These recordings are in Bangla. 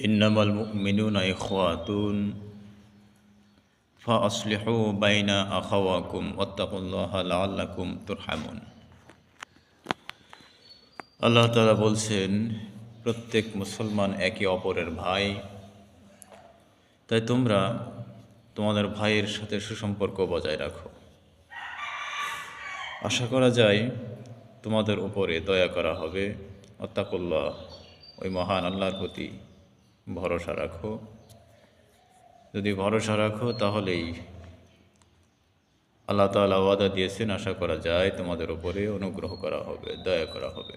ইন্নামাল মুমিনুনা ইখওয়াতুন ফাআসলিহু বাইনা আখাওয়াকুম ওয়াত্তাকুল্লাহা লাআল্লাকুম তুরহামুন। আল্লাহ তাআলা বলছেন, প্রত্যেক মুসলমান একে অপরের ভাই, তাই তোমরা তোমাদের ভাইয়ের সাথে সুসম্পর্ক বজায় রাখো। আশা করা যায় তোমাদের উপরে দয়া করা হবে। ওয়াত্তাকুল্লাহ, ওই মহান আল্লাহর প্রতি ভরসা রাখো। যদি ভরসা রাখো তাহলেই আল্লাহ তাআলা ওয়াদা দিয়েছেন, আশা করা যায় তোমাদের উপরে অনুগ্রহ করা হবে, দয়া করা হবে।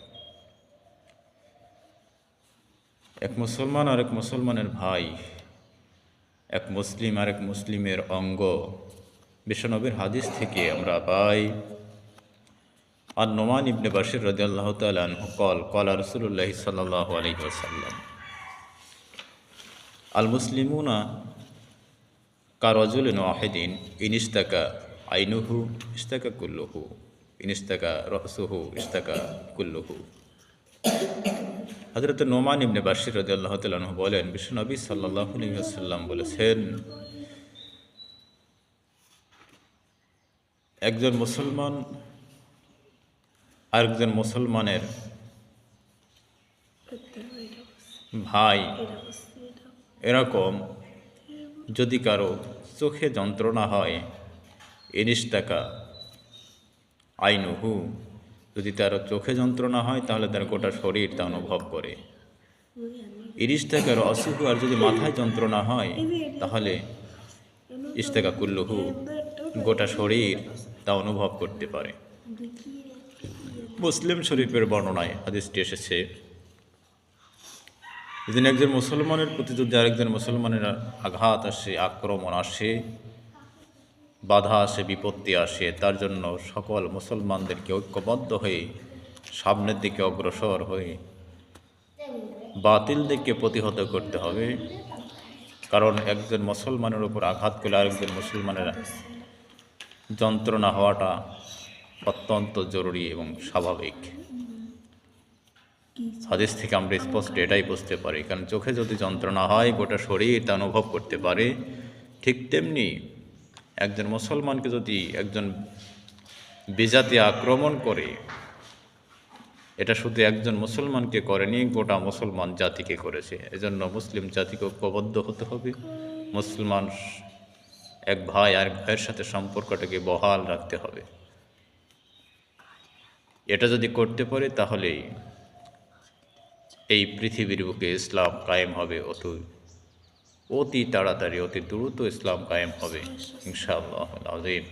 এক মুসলমান আর এক মুসলমানের ভাই, এক মুসলিম আর এক মুসলিমের অঙ্গ। বিশ্বনবীর হাদিস থেকে আমরা পাই, আর নোমান ইবনে বাশির রাদিয়াল্লাহু তাআলা আনহু ক্বালা রাসূলুল্লাহ সাল্লাল্লাহু আলাইহি ওয়াসাল্লাম, আল মুসলিমুনা কারাজুলিন ওয়াহিদিন ইনিস্তাকা আইনুহু ইস্তাকা কুল্লুহু, ইনিস্তাকা রাসুহু ইস্তাকা কুল্লুহু। হযরত নোমান ইবনে বাশির রাদিয়াল্লাহু তাআলা আনহু বলেন, বিশ্বনবী সাল্লাল্লাহু আলাইহি ওয়াসাল্লাম বলেছেন, একজন মুসলমান আরেকজন মুসলমানের ভাই এরকম যদি কারো চোখে যন্ত্রণা হয়, ইনিস্তাকা আইনুহু, যদি তার চোখে যন্ত্রণা হয় তাহলে তার গোটা শরীর তা অনুভব করে। ইনিস্তাকা রাসুহু, আর যদি মাথায় যন্ত্রণা হয় তাহলে ইস্তাকা কুল্লুহু, গোটা শরীর তা অনুভব করতে পারে। মুসলিম শরীফের বর্ণনায় হাদিসটি এসেছে, যেদিন একজন মুসলমানের প্রতি যদি আরেকজন মুসলমানের আঘাত আসে, আক্রমণ আসে, বাধা আসে, বিপত্তি আসে, তার জন্য সকল মুসলমানদেরকে ঐক্যবদ্ধ হয়ে সামনের দিকে অগ্রসর হয়ে বাতিল দিকে প্রতিহত করতে হবে। কারণ একজন মুসলমানের উপর আঘাত করলে আরেকজন মুসলমানের যন্ত্রণা হওয়াটা অত্যন্ত জরুরি এবং স্বাভাবিক। হাদিস থেকে আমরা স্পষ্ট এটাই বুঝতে পারি, কারণ চোখে যদি যন্ত্রণা হয় গোটা শরীর তা অনুভব করতে পারে। ঠিক তেমনি একজন মুসলমানকে যদি একজন বিজাতি আক্রমণ করে, এটা শুধু একজন মুসলমানকে করেনি, গোটা মুসলমান জাতিকে করেছে। এজন্য মুসলিম জাতিকে ঐক্যবদ্ধ হতে হবে। মুসলমান এক ভাই আর এক ভাইয়ের সাথে সম্পর্কটাকে বহাল রাখতে হবে। এটা যদি করতে পারে তাহলেই এই পৃথিবীর বুকে ইসলাম কায়েম হবে। অতি তাড়াতাড়ি, অতি দ্রুত ইসলাম কায়েম হবে ইনশাআল্লাহ আযীম।